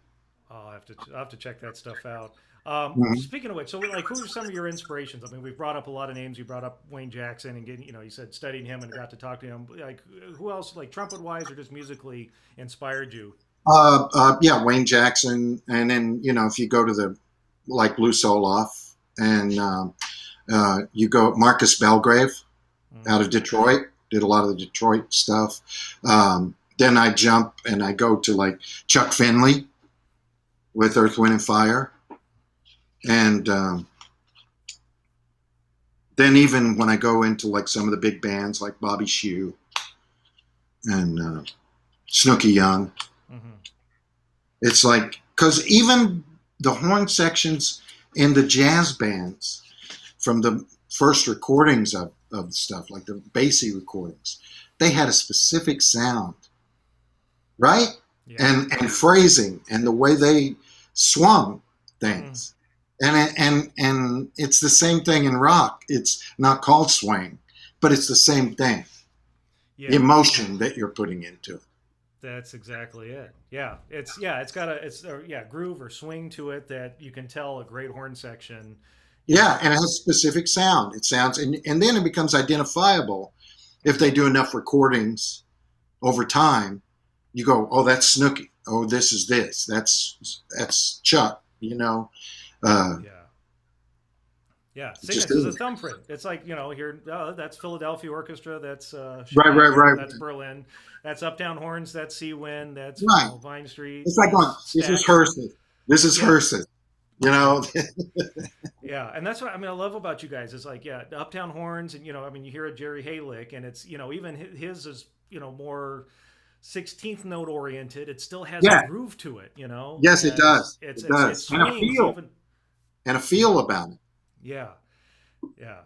I'll have to check that stuff out. Mhm. Speaking of which, so like, who are some of your inspirations? I mean, we've brought up a lot of names. You brought up Wayne Jackson, and getting, you said studying him and got to talk to him. Like, who else, like trumpet wise or just musically, inspired you? Yeah, Wayne Jackson, and then if you go to the like Lou Soloff, and you go Marcus Belgrave out of Mm-hmm. Detroit, did a lot of the Detroit stuff. Then I jump and I go to like Chuck Finley with Earth, Wind, and Fire, and then even when I go into like some of the big bands like Bobby Shew and Snooky Young, Mm-hmm. it's like because even the horn sections in the jazz bands from the first recordings of stuff like the bassy recordings, they had a specific sound, right? Yeah. And phrasing and the way they swung things. And it's the same thing in rock. It's not called swing, but it's the same thing. Yeah. The emotion that you're putting into it. That's exactly it. It's got a groove or swing to it that you can tell a great horn section. Yeah, and it has specific sound. It sounds, and then it becomes identifiable if they do enough recordings over time. You go, oh, that's Snooky. Oh, this is this. That's Chuck. Uh, Yeah, just Cygnus is a thumbprint. It's like here that's Philadelphia Orchestra, that's right, Chicago, right, that's Berlin, that's Uptown Horns, that's Sea Wind, that's right. Vine Street, It's like going, this is Stax. Hearst. This is Yeah, Hearst. You know, yeah, and that's what I love about you guys. Is like the Uptown Horns, and you hear a Jerry Haylick, and it's even his is more 16th note oriented. It still has a yeah, groove to it, yes, it and does. it's It it's it does, and a swings feel, even. and a feel about it. Yeah, yeah,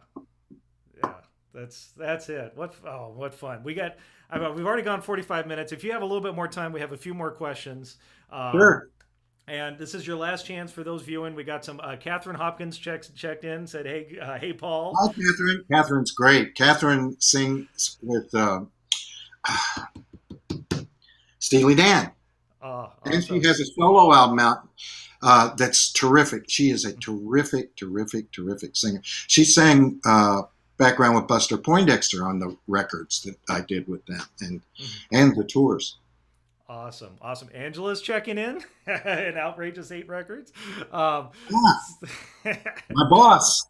yeah. That's it. What fun. We've already gone 45 minutes. If you have a little bit more time, we have a few more questions. Sure. And this is your last chance for those viewing. We got some Catherine Hopkins checked in, said, hey, Paul. Hi, Catherine. Catherine's great. Catherine sings with Steely Dan. Awesome. And she has a solo album out that's terrific. She is a terrific, terrific, terrific singer. She sang background with Buster Poindexter on the records that I did with them and the tours. Awesome. Angela's checking in at Outrageous8 Records. My boss.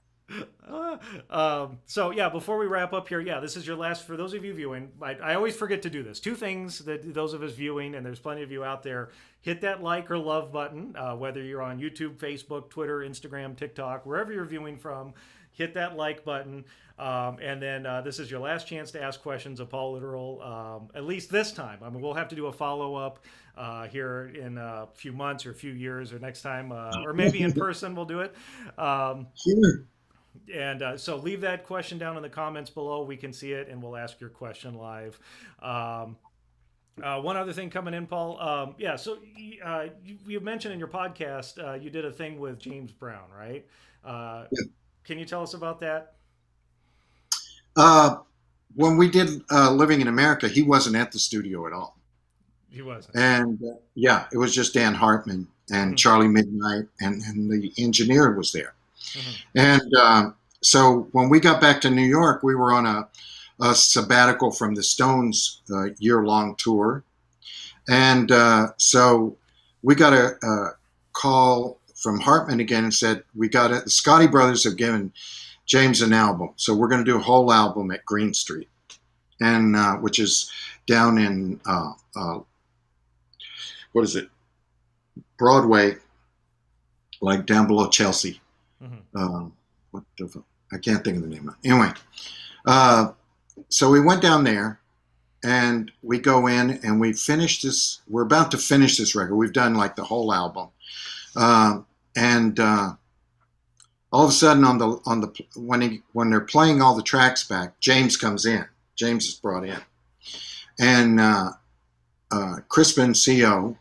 So yeah, before we wrap up here, this is your last, for those of you viewing, I always forget to do this. Two things that those of us viewing, and there's plenty of you out there, hit that like or love button, whether you're on YouTube, Facebook, Twitter, Instagram, TikTok, wherever you're viewing from, hit that like button. And then this is your last chance to ask questions of Paul Litteral, at least this time. I mean, we'll have to do a follow-up here in a few months or a few years or next time, or maybe in person we'll do it. Sure. And so leave that question down in the comments below. We can see it, and we'll ask your question live. One other thing coming in, Paul. So you mentioned in your podcast you did a thing with James Brown, right? Yeah. Can you tell us about that? When we did Living in America, he wasn't at the studio at all. He wasn't. And it was just Dan Hartman and Charlie Midnight, and the engineer was there. And so when we got back to New York, we were on a sabbatical from the Stones year-long tour. And so we got a call from Hartman again and said, the Scotty Brothers have given James an album. So we're going to do a whole album at Green Street, and which is down in, what is it? Broadway, like down below Chelsea. I can't think of the name of it. Anyway, so we went down there, and we go in and we finish this. We're about to finish this record. We've done like the whole album, and all of a sudden when they're playing all the tracks back, James comes in. James is brought in, and Crispin CO,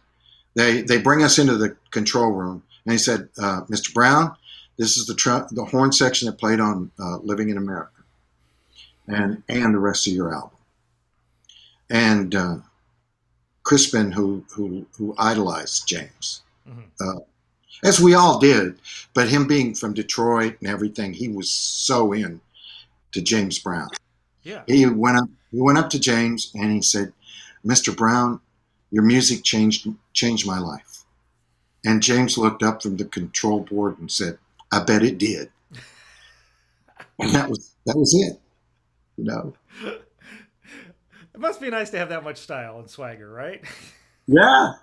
they bring us into the control room, and he said, "Mr. Brown, this is the horn section that played on Living in America, and the rest of your album." And Crispin, who idolized James, as we all did, but him being from Detroit and everything, he was so in to James Brown. Yeah. He went up to James and he said, "Mr. Brown, your music changed my life." And James looked up from the control board and said, "I bet it did." And that was it, you know. It must be nice to have that much style and swagger, right? Yeah.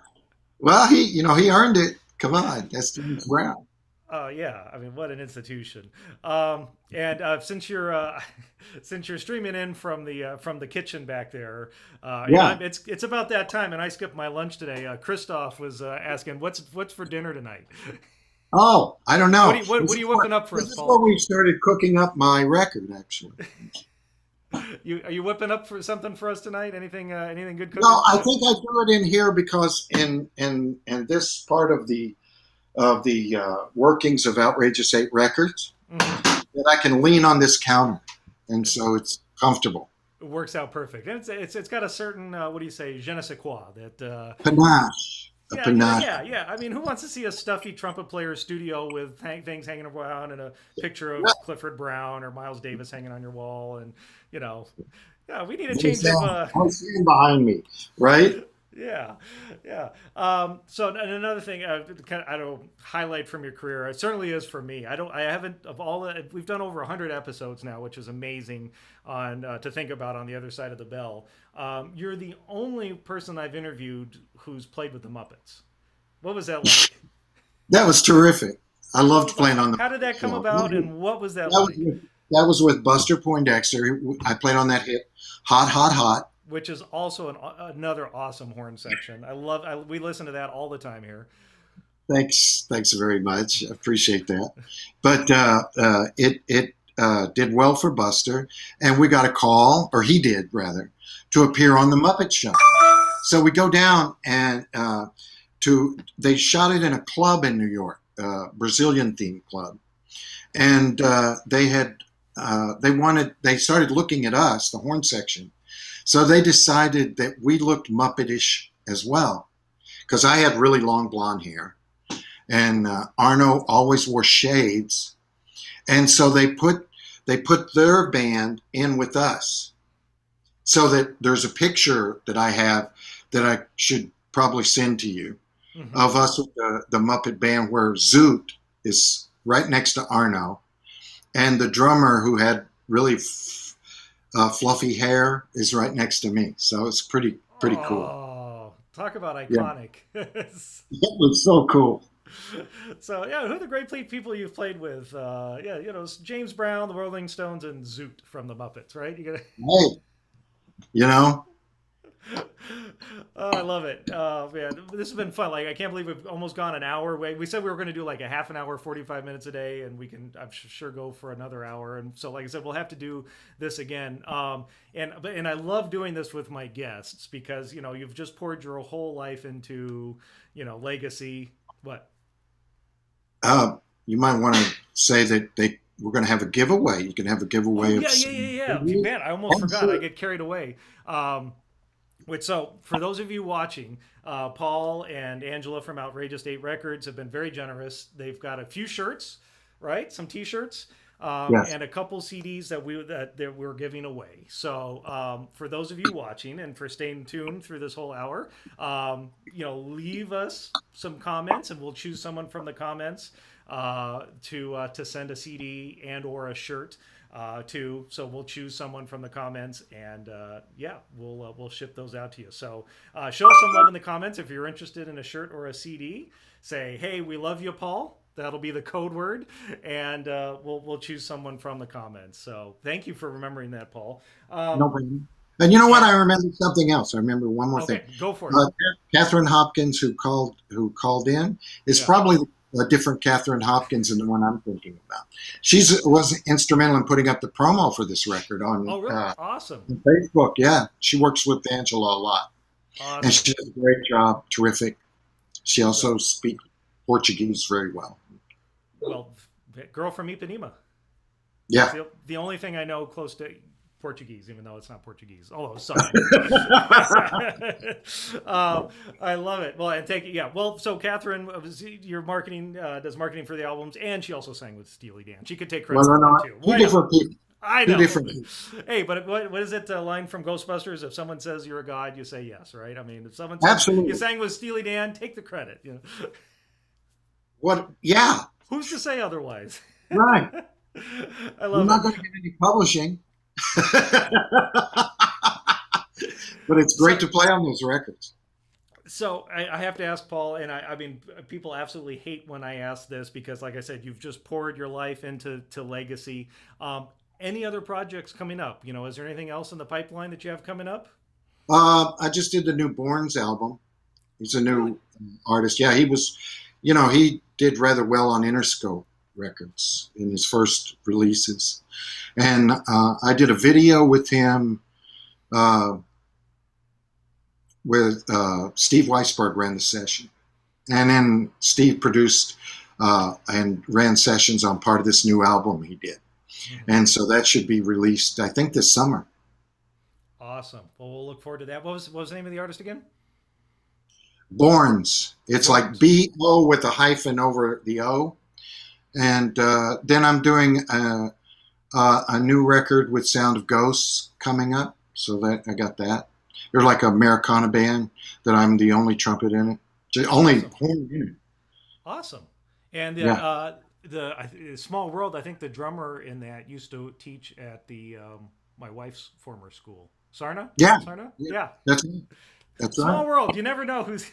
Well, he earned it. Come on, that's James Brown. Oh yeah, I mean, what an institution. And since you're streaming in from the kitchen back there, it's about that time, and I skipped my lunch today. Christoph was asking, "What's for dinner tonight?" Oh, I don't know. What are you whipping up for us, Paul? Before we started cooking up my record, actually. Are you whipping up for something for us tonight? Anything good cooking? No, I think I do it in here because in this part of the workings of Outrageous8 Records, that I can lean on this counter, and so it's comfortable. It works out perfect. And it's got a certain what do you say, je ne sais quoi, that panache. Yeah. I mean, who wants to see a stuffy trumpet player studio with things hanging around and a picture of Clifford Brown or Miles Davis hanging on your wall? And we need a change of. I'm seeing behind me, right? Yeah. So another thing, I don't highlight from your career. It certainly is for me. We've done over 100 episodes now, which is amazing to think about on the other side of the bell. You're the only person I've interviewed who's played with the Muppets. What was that like? That was terrific. I loved playing on the. How did that come about, and what was that like? That was with Buster Poindexter. I played on that hit, "Hot, Hot, Hot," which is also another awesome horn section. We listen to that all the time here. Thanks very much. I appreciate that. But did well for Buster, and we got a call, or he did rather, to appear on the Muppet Show. So we go down and they shot it in a club in New York, Brazilian themed club, and they started looking at us, the horn section. So they decided that we looked Muppetish as well, because I had really long blonde hair, and Arno always wore shades, and so they put their band in with us, so that there's a picture that I have that I should probably send to you, of us with the Muppet band, where Zoot is right next to Arno, and the drummer, who had really fluffy hair, is right next to me. So it's pretty cool. Oh, talk about iconic. Yeah. It was so cool. So yeah, who are the great people you've played with? James Brown, the Rolling Stones, and Zoot from the Muppets, right? Oh, I love it. Man, this has been fun. Like, I can't believe we've almost gone an hour. We said we were going to do like a half an hour, 45 minutes a day, and we can, I'm sure, go for another hour. And so, like I said, we'll have to do this again. And I love doing this with my guests, because, you've just poured your whole life into, legacy. What? You might want to say that we're going to have a giveaway. You can have a giveaway. Yeah. Man, I almost forgot. I get carried away. So for those of you watching, Paul and Angela from Outrageous8 Records have been very generous. They've got a few shirts, right? Some T-shirts, yes, and a couple CDs that we're giving away. So for those of you watching, and for staying tuned through this whole hour, leave us some comments, and we'll choose someone from the comments to send a CD and or a shirt. So we'll choose someone from the comments, and we'll ship those out to you. So show some love in the comments if you're interested in a shirt or a CD. Say, hey, we love you, Paul. That'll be the code word, and we'll choose someone from the comments. So thank you for remembering that, Paul. No problem. And you know what? I remember something else. I remember one more thing. Go for it. Catherine Hopkins, who called in, is probably a different Catherine Hopkins than the one I'm thinking about. She was instrumental in putting up the promo for this record on awesome. on Facebook. Yeah, she works with Angela a lot, and she does a great job. Terrific. She also speaks Portuguese very well. Well, girl from Ipanema. Yeah, the only thing I know close to Portuguese, even though it's not Portuguese. Although, sorry. I love it. Well, and take it. Yeah. Well, so Catherine, your marketing does marketing for the albums, and she also sang with Steely Dan. She could take credit for that too. Two different people. I know. Hey, but what is it? Line from Ghostbusters? If someone says you're a god, you say yes, right? I mean, if someone says you sang with Steely Dan, take the credit. What? Yeah. Who's to say otherwise? Right. I love it. You're not going to get any publishing. But it's great to play on those records. So I have to ask Paul, and I mean, people absolutely hate when I ask this, because, like I said, you've just poured your life into legacy. Any other projects coming up? Is there anything else in the pipeline that you have coming up? I just did the new Borns album. He's a new artist. Yeah, he was, he did rather well on Interscope Records in his first releases. And I did a video with him with Steve Weisberg ran the session. And then Steve produced and ran sessions on part of this new album he did. Mm-hmm. And so that should be released, I think, this summer. Awesome. Well, we'll look forward to that. What was the name of the artist again? Borns. It's like B-O with a hyphen over the O. And then I'm doing a new record with Sound of Ghosts coming up. So that I got that. They're like a Americana band that I'm the only trumpet in it. Only horn in it. Awesome. And the Small World, I think the drummer in that used to teach at the my wife's former school. Sarna? Yeah. Sarna? Yeah. That's right. Small World. You never know who's...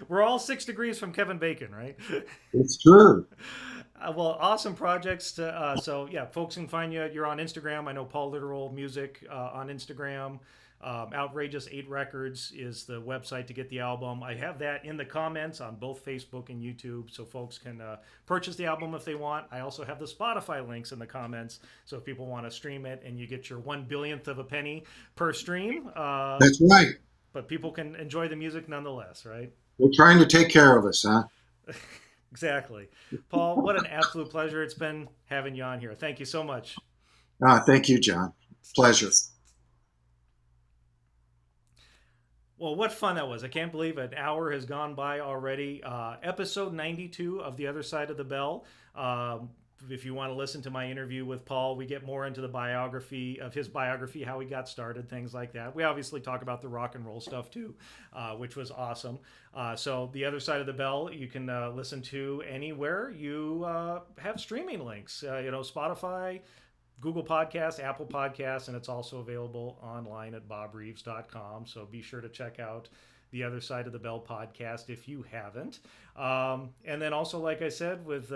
We're all 6 degrees from Kevin Bacon, right? It's true. Well, awesome projects. So yeah, folks can find you. You're on Instagram. I know Paul Litteral Music on Instagram. Outrageous8 Records is the website to get the album. I have that in the comments on both Facebook and YouTube, so folks can purchase the album if they want. I also have the Spotify links in the comments, so if people want to stream it, and you get your 1/1000th of a penny per stream. That's right. But people can enjoy the music nonetheless, right? They're trying to take care of us, huh? Exactly. Paul, what an absolute pleasure it's been having you on here. Thank you so much. Thank you, John. Pleasure. Well, what fun that was. I can't believe an hour has gone by already. Episode 92 of The Other Side of the Bell. If you want to listen to my interview with Paul, we get more into the biography of his biography, how he got started, things like that. We obviously talk about the rock and roll stuff too, which was awesome. So The Other Side of the Bell, you can listen to anywhere you have streaming links, Spotify, Google Podcasts, Apple Podcasts, and it's also available online at bobreeves.com. So be sure to check out the Other Side of the Bell podcast if you haven't. And then also, like I said, with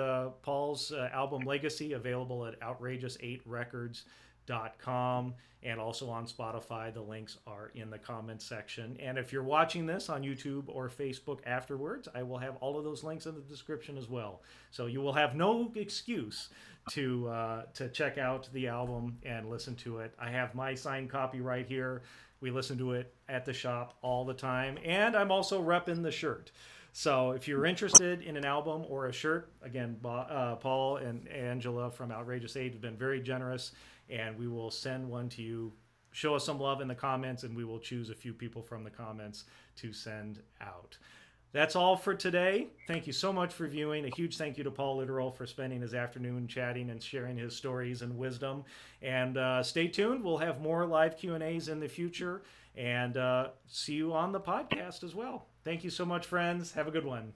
Paul's album Legacy, available at outrageous8records.com and also on Spotify. The links are in the comments section. And if you're watching this on YouTube or Facebook afterwards, I will have all of those links in the description as well. So you will have no excuse to check out the album and listen to it. I have my signed copy right here. We listen to it at the shop all the time, and I'm also repping the shirt. So if you're interested in an album or a shirt, again, Paul and Angela from Outrageous8 have been very generous, and we will send one to you. Show us some love in the comments, and we will choose a few people from the comments to send out. That's all for today. Thank you so much for viewing. A huge thank you to Paul Litteral for spending his afternoon chatting and sharing his stories and wisdom. And stay tuned. We'll have more live Q&As in the future. And see you on the podcast as well. Thank you so much, friends. Have a good one.